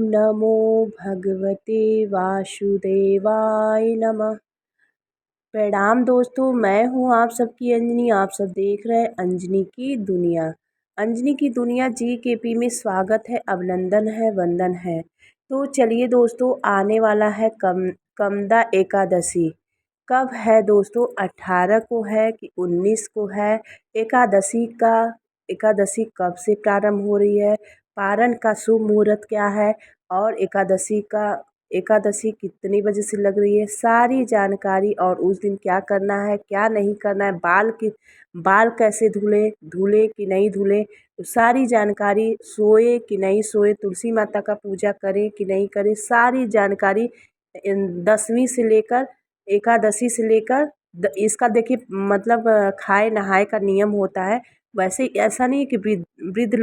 नमो भगवते वासुदेवाय नमः। प्रणाम दोस्तों, मैं हूँ आप सबकी अंजनी। आप सब देख रहे हैं अंजनी की दुनिया। अंजनी की दुनिया GKP में स्वागत है, अभिनंदन है, वंदन है। तो चलिए दोस्तों, आने वाला है कमदा एकादशी। कब है दोस्तों? 18 को है कि 19 को है? एकादशी कब से प्रारंभ हो रही है? पारण का शुभ मुहूर्त क्या है? और एकादशी कितनी बजे से लग रही है? सारी जानकारी, और उस दिन क्या करना है क्या नहीं करना है, बाल कैसे धुले कि नहीं धुले, तो सारी जानकारी, सोए कि नहीं सोए, तुलसी माता का पूजा करें कि नहीं करें, सारी जानकारी 10वीं से लेकर एकादशी से लेकर इसका देखिए मतलब खाए नहाए का नियम होता है। वैसे ऐसा नहीं है कि वृद्धा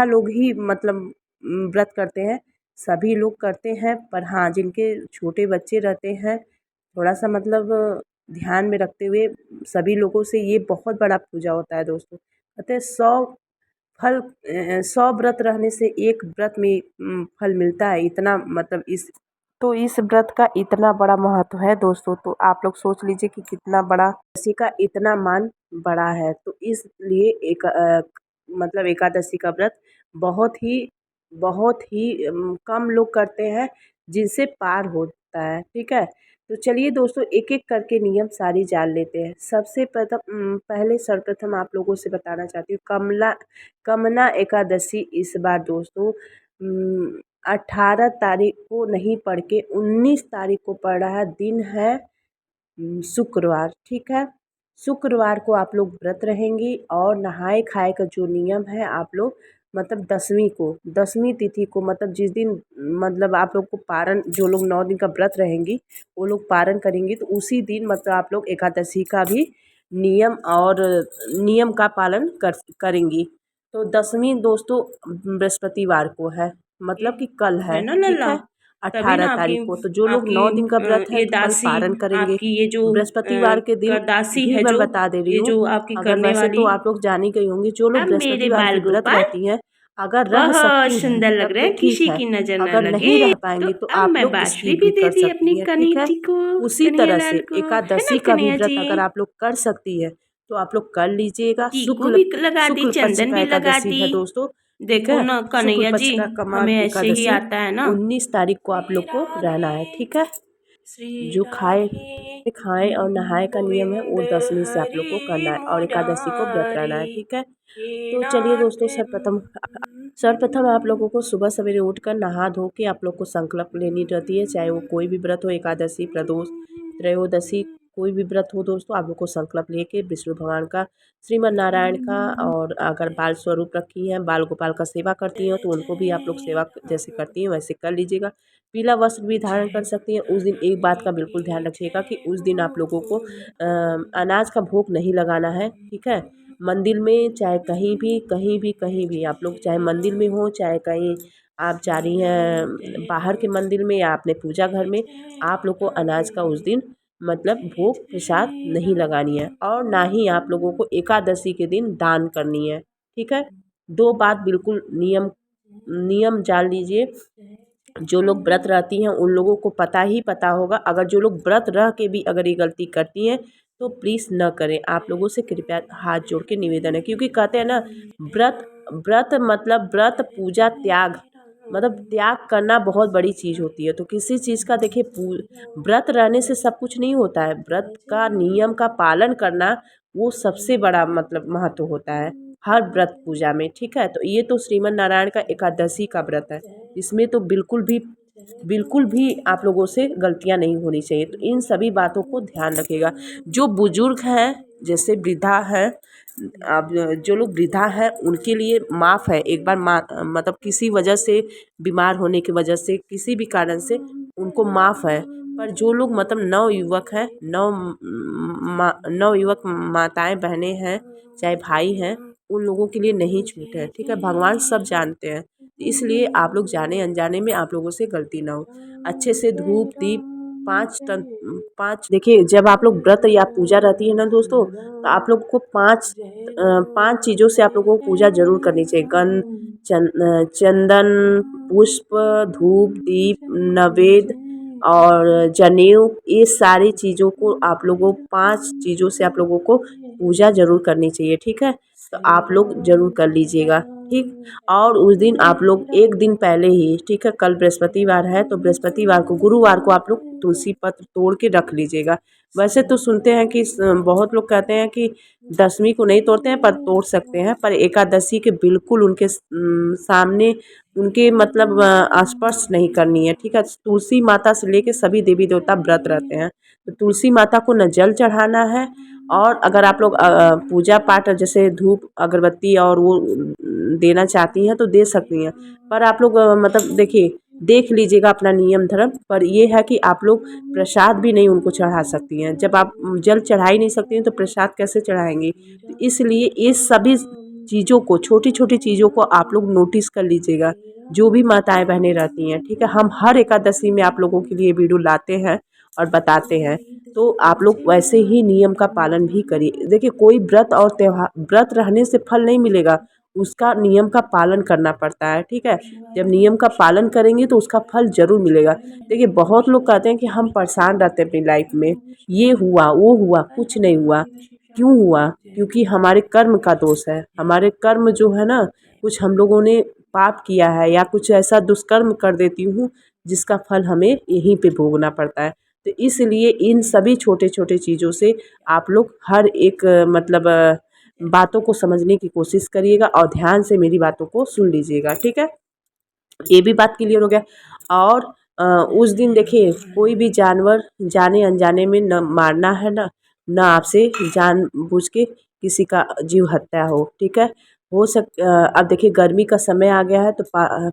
लोग ही मतलब व्रत करते हैं, सभी लोग करते हैं। पर हाँ, जिनके छोटे बच्चे रहते हैं, थोड़ा सा मतलब ध्यान में रखते हुए सभी लोगों से, ये बहुत बड़ा पूजा होता है दोस्तों। कहते हैं 100 व्रत रहने से एक व्रत में फल मिलता है। इतना मतलब इस व्रत का इतना बड़ा महत्व है दोस्तों। तो आप लोग सोच लीजिए कि कितना बड़ा, किसी का इतना मान बड़ा है। तो इसलिए मतलब एकादशी का व्रत बहुत ही कम लोग करते हैं, जिनसे पार होता है। ठीक है, तो चलिए दोस्तों, एक एक करके नियम सारी जान लेते हैं। सबसे पहले सर्वप्रथम आप लोगों से बताना चाहती हूँ, कमना एकादशी इस बार दोस्तों 18 तारीख को नहीं पड़ के 19 तारीख को पड़ रहा है। दिन है शुक्रवार। ठीक है, शुक्रवार को आप लोग व्रत रहेंगी। और नहाए खाए का जो नियम है, आप लोग मतलब 10वीं तिथि को, मतलब जिस दिन मतलब आप लोग को पारण, जो लोग 9 दिन का व्रत रहेंगी वो लोग पारण करेंगी, तो उसी दिन मतलब आप लोग एकादशी का भी नियम का पालन करेंगी। तो 10वीं दोस्तों बृहस्पतिवार को है, मतलब कि कल है ना ठीक लल्ला, है, तभी ना 18 आपकी तारीख को। तो जो लोग आपकी 9 दिन का व्रत है ये तो कल दासी, पारण करेंगे। आपकी ये जो बृहस्पतिवार के दिन करदासी भी है, मैं जो बता दे रही ये हूँ। जो आपकी अगर करने वैसे तो वाली, आप लोग जान ही गई होंगी, जो लोग अब मेरे बृहस्पतिवार बाल की व्रत गोपाल रहती हैं, अगर रह बहुत सकती हैं सुंदर लग तब रहे तो हैं, ठीक किसी है, की नजर न अगर लगे। नहीं रह तो पाएंगी तो अब आप मैं लोग बाँसुरी स्किप भी भी दे कर दी अपनी सकती हैं। ठीक है, कन्हैया को, उसी कन्हैया तरह लाल से को, है ना एकादशी का भी कन्हैया व्रत जी? अगर आप लोग कर सकती है तो आप लोग कर लीजिएगा। टीको भी लगा दी, शुक्ल पक्ष चंदन का भी लगा एकादशी दी। है दोस्तों। ठीक देखो है, ना शुक्ल कन्हैया पक्ष जी, का कमाल हमें ऐसे ही एकादशी आता है ना। 19 तारीख को आप लोग को रहना है। ठीक है, श्री जो राधे खाए और नहाए का नियम है वो गोविंद 10वीं से आप लोग को करना हरि है, और एकादशी को व्रत रहना है। मुरारी, ठीक है, हे तो चलिए दोस्तों, नाथ। सर्वप्रथम आप लोगों को सुबह सवेरे उठकर नहा धो के आप लोग को संकल्प लेनी रहती है। चाहे वो कोई भी व्रत हो, एकादशी, प्रदोष, त्रयोदशी, कोई भी व्रत हो दोस्तों, आप लोग को संकल्प लेके विष्णु भगवान का, श्रीमन नारायण का, और अगर बाल स्वरूप रखी हैं, बाल गोपाल का सेवा करती हैं तो उनको भी आप लोग सेवा जैसे करती हैं वैसे कर लीजिएगा। पीला वस्त्र भी धारण कर सकती हैं। उस दिन एक बात का बिल्कुल ध्यान रखिएगा कि उस दिन आप लोगों को अनाज का भोग नहीं लगाना है। ठीक है, मंदिर में चाहे कहीं भी आप लोग, चाहे मंदिर में हो चाहे कहीं आप जा रही हैं बाहर के मंदिर में या अपने पूजा घर में, आप लोग को अनाज का उस दिन मतलब भोग प्रसाद नहीं लगानी है, और ना ही आप लोगों को एकादशी के दिन दान करनी है। ठीक है, 2 बात बिल्कुल नियम नियम जान लीजिए। जो लोग व्रत रहती हैं उन लोगों को पता होगा। अगर जो लोग व्रत रह के भी अगर ये गलती करती हैं तो प्लीज़ न करें। आप लोगों से कृपया हाथ जोड़ के निवेदन है, क्योंकि कहते हैं ना, व्रत व्रत मतलब व्रत पूजा त्याग, मतलब त्याग करना बहुत बड़ी चीज़ होती है। तो किसी चीज़ का देखिए व्रत रहने से सब कुछ नहीं होता है। व्रत का नियम का पालन करना वो सबसे बड़ा मतलब महत्व होता है हर व्रत पूजा में। ठीक है, तो ये तो श्रीमन नारायण का एकादशी का व्रत है, इसमें तो बिल्कुल भी आप लोगों से गलतियां नहीं होनी चाहिए। तो इन सभी बातों को ध्यान रखिएगा। जो बुजुर्ग हैं, जैसे वृद्धा हैं, अब जो लोग वृद्धा हैं उनके लिए माफ़ है। एक बार मतलब किसी वजह से, बीमार होने की वजह से, किसी भी कारण से उनको माफ़ है। पर जो लोग मतलब नवयुवक हैं, नवयुवक माताएं बहनें हैं, चाहे भाई हैं, उन लोगों के लिए नहीं छूट है। ठीक है, भगवान सब जानते हैं, इसलिए आप लोग जाने अनजाने में आप लोगों से गलती ना हो। अच्छे से धूप दीप 5 देखिए, जब आप लोग व्रत या पूजा रहती है ना दोस्तों, तो आप लोग को 5 चीज़ों से आप लोगों को पूजा जरूर करनी चाहिए। गंध, चंदन, पुष्प, धूप, दीप, नवेद और जनेऊ, ये सारी चीज़ों को आप लोगों 5 चीज़ों से आप लोगों को पूजा ज़रूर करनी चाहिए, ठीक है। तो आप लोग ज़रूर कर लीजिएगा, ठीक। और उस दिन आप लोग एक दिन पहले ही, ठीक है, कल बृहस्पतिवार है तो बृहस्पतिवार को, गुरुवार को आप लोग तुलसी पत्र तोड़ के रख लीजिएगा। वैसे तो सुनते हैं कि बहुत लोग कहते हैं कि दशमी को नहीं तोड़ते हैं पर तोड़ सकते हैं, पर एकादशी के बिल्कुल उनके सामने उनके मतलब स्पर्श नहीं करनी है, ठीक है। तुलसी माता से लेके सभी देवी देवता व्रत रहते हैं, तो तुलसी माता को न जल चढ़ाना है। और अगर आप लोग पूजा पाठ जैसे धूप अगरबत्ती और वो देना चाहती हैं तो दे सकती हैं, पर आप लोग मतलब देखिए देख लीजिएगा अपना नियम धर्म। पर ये है कि आप लोग प्रसाद भी नहीं उनको चढ़ा सकती हैं, जब आप जल चढ़ा ही नहीं सकती हैं तो प्रसाद कैसे चढ़ाएंगी। तो इसलिए ये सभी चीज़ों को, छोटी छोटी चीज़ों को आप लोग नोटिस कर लीजिएगा, जो भी माताएं बहनें रहती हैं, ठीक है। हम हर एकादशी में आप लोगों के लिए वीडियो लाते हैं और बताते हैं, तो आप लोग वैसे ही नियम का पालन भी करिए। देखिए कोई व्रत और त्योहार, व्रत रहने से फल नहीं मिलेगा, उसका नियम का पालन करना पड़ता है, ठीक है। जब नियम का पालन करेंगे तो उसका फल ज़रूर मिलेगा। देखिए बहुत लोग कहते हैं कि हम परेशान रहते हैं अपनी लाइफ में, ये हुआ वो हुआ, कुछ नहीं हुआ। क्यों हुआ? क्योंकि हमारे कर्म का दोष है, हमारे कर्म जो है ना, कुछ हम लोगों ने पाप किया है या कुछ ऐसा दुष्कर्म कर देती हूँ जिसका फल हमें यहीं पे भोगना पड़ता है। तो इसलिए इन सभी छोटे छोटे चीज़ों से आप लोग हर एक मतलब बातों को समझने की कोशिश करिएगा और ध्यान से मेरी बातों को सुन लीजिएगा, ठीक है। ये भी बात क्लियर हो गया। और उस दिन देखिए कोई भी जानवर जाने अनजाने में न मारना है, ना आपसे जानबूझ के किसी का जीव हत्या हो, ठीक है। अब देखिए गर्मी का समय आ गया है तो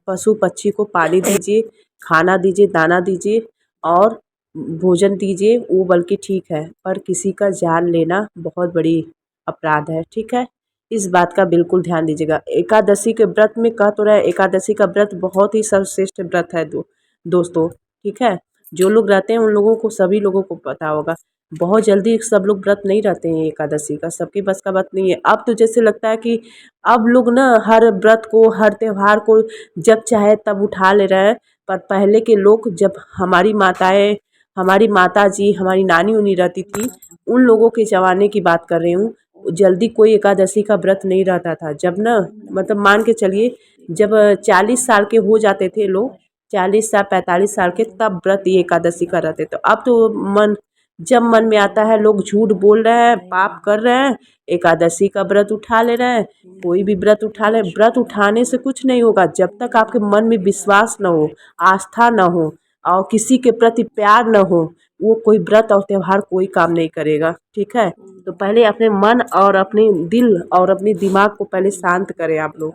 पशु पक्षी को पानी दीजिए, खाना दीजिए, दाना दीजिए और भोजन दीजिए, वो बल्कि ठीक है, पर किसी का जान लेना बहुत बड़ी अपराध है, ठीक है। इस बात का बिल्कुल ध्यान दीजिएगा। एकादशी के व्रत में कह तो रहे, एकादशी का व्रत बहुत ही सर्वश्रेष्ठ व्रत है दोस्तों, ठीक है। जो लोग रहते हैं उन लोगों को, सभी लोगों को पता होगा। बहुत जल्दी सब लोग व्रत नहीं रहते हैं एकादशी का, सबके बस का बात नहीं है। अब तो जैसे लगता है कि अब लोग ना हर व्रत को, हर त्योहार को जब चाहे तब उठा ले रहे हैं। पर पहले के लोग, जब हमारी माताएं, हमारी माता जी, हमारी नानी उनी रहती थी, उन लोगों के ज़माने की बात कर रही हूँ, जल्दी कोई एकादशी का व्रत नहीं रहता था। जब ना मतलब मान के चलिए, जब 40 साल के हो जाते थे लोग, 40 साल 45 साल के, तब व्रत ये एकादशी का रहते। तो अब तो जब मन में आता है लोग झूठ बोल रहे हैं, पाप कर रहे हैं, एकादशी का व्रत उठा ले रहे हैं। कोई भी व्रत उठा ले, व्रत उठाने से कुछ नहीं होगा जब तक आपके मन में विश्वास न हो, आस्था न हो और किसी के प्रति प्यार न हो, वो कोई व्रत और त्योहार कोई काम नहीं करेगा, ठीक है। तो पहले अपने मन और अपने दिल और अपने दिमाग को पहले शांत करें आप लोग,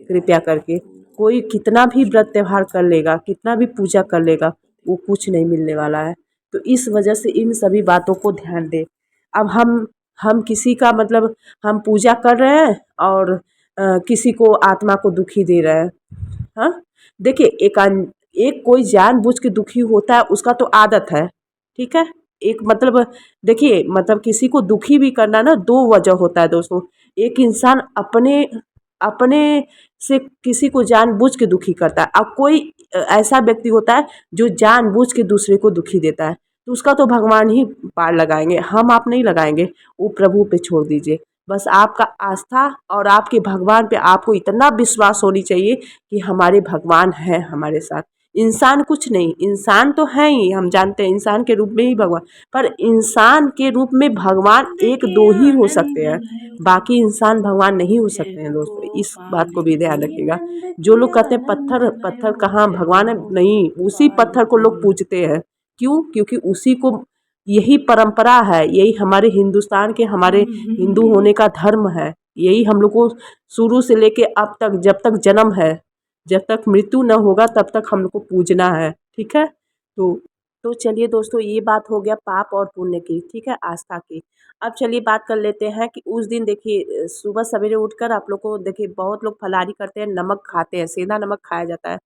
कृपया करके। कोई कितना भी व्रत त्योहार कर लेगा, कितना भी पूजा कर लेगा, वो कुछ नहीं मिलने वाला है। तो इस वजह से इन सभी बातों को ध्यान दें। अब हम किसी का मतलब, हम पूजा कर रहे हैं और किसी को आत्मा को दुखी दे रहे हैं। हाँ, देखिए एक कोई जानबूझ के दुखी होता है, उसका तो आदत है, ठीक है। एक मतलब देखिए, मतलब किसी को दुखी भी करना ना, दो वजह होता है दोस्तों। एक इंसान अपने अपने से किसी को जानबूझ के दुखी करता है, अब कोई ऐसा व्यक्ति होता है जो जानबूझ के दूसरे को दुखी देता है, तो उसका तो भगवान ही पार लगाएंगे, हम आप नहीं लगाएंगे, वो प्रभु पे छोड़ दीजिए। बस आपका आस्था और आपके भगवान पे आपको इतना विश्वास होनी चाहिए कि हमारे भगवान है हमारे साथ। इंसान कुछ नहीं, इंसान तो है ही, हम जानते हैं इंसान के रूप में ही भगवान, पर इंसान के रूप में भगवान एक दो ही हो सकते हैं, बाकी इंसान भगवान नहीं हो सकते हैं दोस्तों, इस बात को भी ध्यान रखिएगा। जो लोग कहते हैं पत्थर पत्थर कहाँ भगवान है, नहीं, उसी पत्थर को लोग पूजते हैं। क्यों? क्योंकि उसी को, यही परंपरा है, यही हमारे हिंदुस्तान के, हमारे हिंदू होने का धर्म है, यही हम लोग को शुरू से लेके अब तक, जब तक जन्म है, जब तक मृत्यु न होगा तब तक हम लोग को पूजना है, ठीक है। तो चलिए दोस्तों, ये बात हो गया पाप और पुण्य की, ठीक है, आस्था की। अब चलिए बात कर लेते हैं कि उस दिन देखिए सुबह सवेरे उठकर आप लोग को, देखिए बहुत लोग फलाहारी करते हैं, नमक खाते हैं, सेंधा नमक खाया जाता है।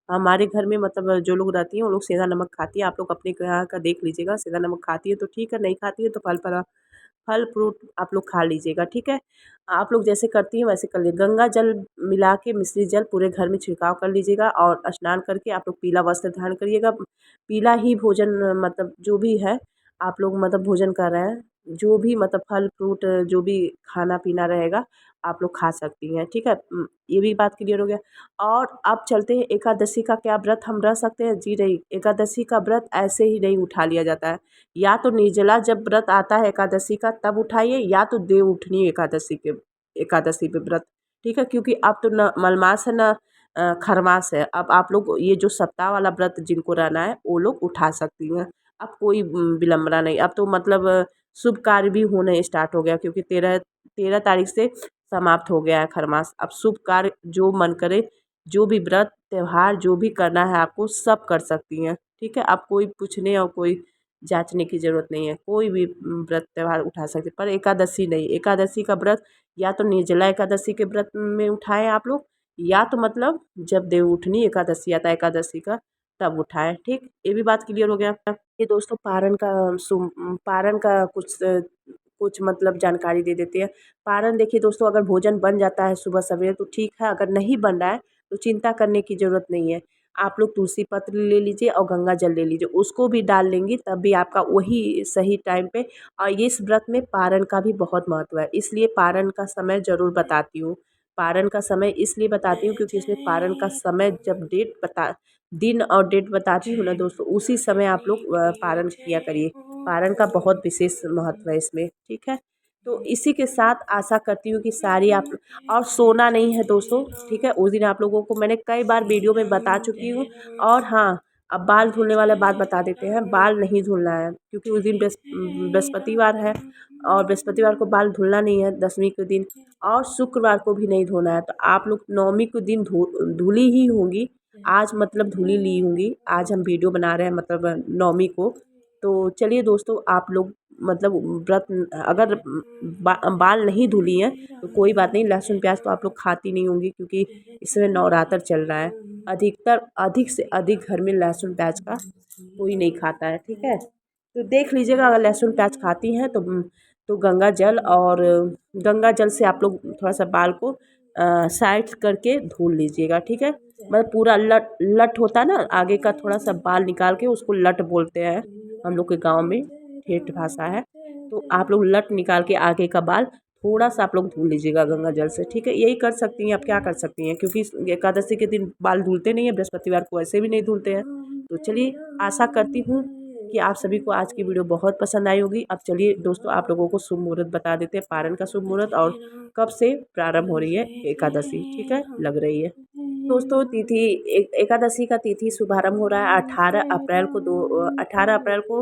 हमारे घर में मतलब जो लोग रहती हैं वो लोग सेंधा नमक खाती है। आप लोग अपने यहाँ का देख लीजिएगा, सेंधा नमक खाती है तो ठीक है, नहीं खाती है तो फल फला फल फ्रूट आप लोग खा लीजिएगा, ठीक है। आप लोग जैसे करती हैं वैसे कर लीजिए। गंगा जल मिला के मिश्रित जल पूरे घर में छिड़काव कर लीजिएगा और स्नान करके आप लोग पीला वस्त्र धारण करिएगा। पीला ही भोजन मतलब जो भी है आप लोग मतलब भोजन कर रहे हैं, जो भी मतलब फल फ्रूट जो भी खाना पीना रहेगा आप लोग खा सकती हैं, ठीक है। ये भी बात क्लियर हो गया। और अब चलते हैं एकादशी का क्या व्रत हम रह सकते हैं? जी नहीं, एकादशी का व्रत ऐसे ही नहीं उठा लिया जाता है। या तो निर्जला जब व्रत आता है एकादशी का तब उठाइए, या तो देव उठनी एकादशी पे व्रत, ठीक है। क्योंकि अब तो न मलमास है न खरमास है। अब आप लोग ये जो सप्ताह वाला व्रत जिनको रहना है वो लोग उठा सकती हैं। अब कोई विलंबना नहीं, अब तो मतलब शुभ कार्य भी होने स्टार्ट हो गया, क्योंकि 13 तारीख से समाप्त हो गया है खरमास। अब शुभ कार्य जो मन करे, जो भी व्रत त्यौहार जो भी करना है आपको सब कर सकती हैं, ठीक है। अब कोई पूछने और कोई जांचने की ज़रूरत नहीं है, कोई भी व्रत त्यौहार उठा सकते, पर एकादशी नहीं। एकादशी का व्रत या तो निर्जला एकादशी के व्रत में उठाएं आप लोग, या तो मतलब जब देवउठनी एकादशी आता है एकादशी का तब उठाएं, ठीक। ये भी बात क्लियर हो गया। ये दोस्तों पारण का कुछ मतलब जानकारी दे देते हैं। पारण देखिए दोस्तों, अगर भोजन बन जाता है सुबह सवेरे तो ठीक है, अगर नहीं बन रहा है तो चिंता करने की ज़रूरत नहीं है। आप लोग तुलसी पत्र ले लीजिए और गंगा जल ले लीजिए, उसको भी डाल लेंगी तब भी आपका वही सही टाइम पे। और ये इस व्रत में पारण का भी बहुत महत्व है, इसलिए पारण का समय ज़रूर बताती हूँ। पारण का समय इसलिए बताती हूँ क्योंकि इसमें पारण का समय जब दिन और डेट बताती हूँ ना दोस्तों, उसी समय आप लोग पारण किया करिए। पारण का बहुत विशेष महत्व है इसमें, ठीक है। तो इसी के साथ आशा करती हूँ कि सारी आप और सोना नहीं है दोस्तों, ठीक है। उस दिन आप लोगों को मैंने कई बार वीडियो में बता चुकी हूँ। और हाँ, अब बाल धुलने वाला बात बता देते हैं। बाल नहीं धुलना है क्योंकि उस दिन बृहस्पतिवार है, और बृहस्पतिवार को बाल धुलना नहीं है दशमी के दिन, और शुक्रवार को भी नहीं धोना है। तो आप लोग नवमी के दिन धुली ही होंगी। आज मतलब धुली ली होंगी, आज हम वीडियो बना रहे हैं मतलब नवमी को। तो चलिए दोस्तों, आप लोग मतलब व्रत अगर बाल नहीं धुली हैं तो कोई बात नहीं, लहसुन प्याज तो आप लोग खाती नहीं होंगी क्योंकि इसमें नवरात्र चल रहा है। अधिक से अधिक घर में लहसुन प्याज का कोई नहीं खाता है, ठीक है। तो देख लीजिएगा, अगर लहसुन प्याज खाती हैं तो गंगा जल से आप लोग थोड़ा सा बाल को साइड करके धुल लीजिएगा, ठीक है। मतलब पूरा लट लट होता है ना आगे का, थोड़ा सा बाल निकाल के उसको लट बोलते हैं हम लोग के गांव में, ठेठ भाषा है। तो आप लोग लट निकाल के आगे का बाल थोड़ा सा आप लोग धुल लीजिएगा गंगा जल से, ठीक है। यही कर सकती हैं, आप क्या कर सकती हैं, क्योंकि एकादशी के दिन बाल धुलते नहीं है, बृहस्पतिवार को ऐसे भी नहीं धुलते हैं। तो चलिए, आशा करती हूँ कि आप सभी को आज की वीडियो बहुत पसंद आई होगी। अब चलिए दोस्तों, आप लोगों को शुभ मुहूर्त बता देते हैं, पारण का शुभ मुहूर्त और कब से प्रारंभ हो रही है एकादशी, ठीक है, लग रही है दोस्तों। एकादशी का तिथि शुभारंभ हो रहा है 18 अप्रैल को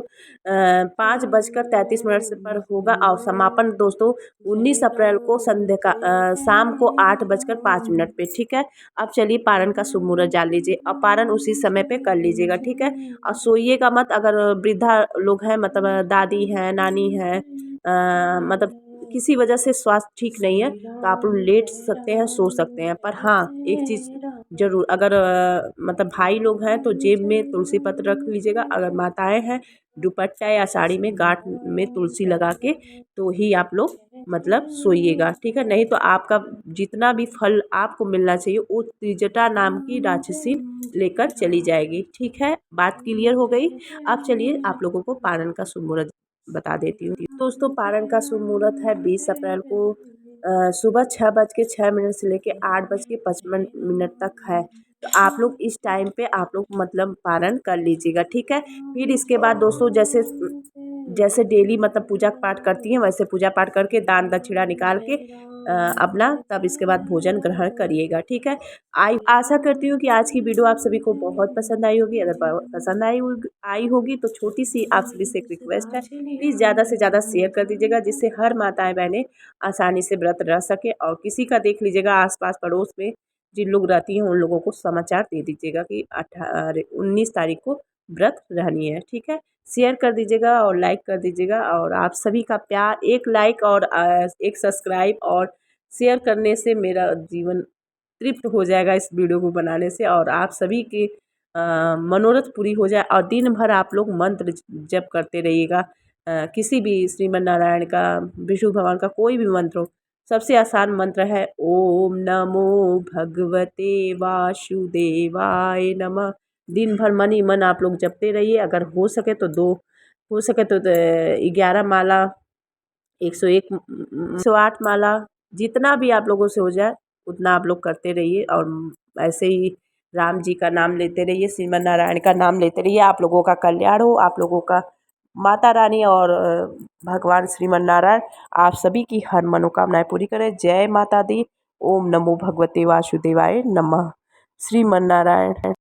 5:33 से पर होगा, और समापन दोस्तों 19 अप्रैल को संध्या का शाम को 8:05 पे, ठीक है। अब चलिए पारण का शुभ मुहूर्त जान लीजिए, अब पारण उसी समय पे कर लीजिएगा, ठीक है। और सोइएगा मत, अगर वृद्धा लोग हैं मतलब दादी हैं नानी हैं मतलब किसी वजह से स्वास्थ्य ठीक नहीं है तो आप लोग लेट सकते हैं, सो सकते हैं। पर हाँ, एक चीज़ ज़रूर, अगर मतलब भाई लोग हैं तो जेब में तुलसी पत्र रख लीजिएगा। अगर माताएं हैं, दुपट्टा या साड़ी में गांठ में तुलसी लगा के तो ही आप लोग मतलब सोइएगा, ठीक है। नहीं तो आपका जितना भी फल आपको मिलना चाहिए वो त्रिजटा नाम की राक्षसी लेकर चली जाएगी, ठीक है। बात क्लियर हो गई। अब चलिए आप लोगों को पारण का शुभ मुहूर्त बता देती हूँ दोस्तों। पारण का शुभ मुहूर्त है 20 अप्रैल को सुबह 6:06 से लेके 8:55 तक है। तो आप लोग इस टाइम पे आप लोग मतलब पारण कर लीजिएगा, ठीक है। फिर इसके बाद दोस्तों, जैसे जैसे डेली मतलब पूजा पाठ करती हैं वैसे पूजा पाठ करके दान दक्षिणा निकाल के अपना तब इसके बाद भोजन ग्रहण करिएगा, ठीक है। आशा करती हूँ कि आज की वीडियो आप सभी को बहुत पसंद आई होगी। अगर पसंद आई होगी तो छोटी सी आप सभी से एक रिक्वेस्ट है, प्लीज़ ज़्यादा से ज़्यादा शेयर कर दीजिएगा, जिससे हर माताएं बहनें आसानी से व्रत रह सके। और किसी का देख लीजिएगा आसपास पड़ोस में जिन लोग रहती हैं उन लोगों को समाचार दे दीजिएगा कि 19 तारीख को व्रत रहनी है, ठीक है। शेयर कर दीजिएगा और लाइक कर दीजिएगा, और आप सभी का प्यार, एक लाइक और एक सब्सक्राइब और शेयर करने से मेरा जीवन तृप्त हो जाएगा इस वीडियो को बनाने से, और आप सभी की मनोरथ पूरी हो जाए। और दिन भर आप लोग मंत्र जप करते रहिएगा, किसी भी श्रीमन नारायण का, विष्णु भगवान का कोई भी मंत्र हो, सबसे आसान मंत्र है ओम नमो भगवते वासुदेवाय नमः। दिन भर मन ही मन आप लोग जपते रहिए। अगर हो सके तो 11 माला, 101 108 माला, जितना भी आप लोगों से हो जाए उतना आप लोग करते रहिए। और ऐसे ही राम जी का नाम लेते रहिए, श्रीमन नारायण का नाम लेते रहिए। आप लोगों का कल्याण हो, आप लोगों का माता रानी और भगवान श्रीमन नारायण आप सभी की हर मनोकामनाएं पूरी करें। जय माता दी। ओम नमो भगवते वासुदेवाय नमः। श्रीमन नारायण।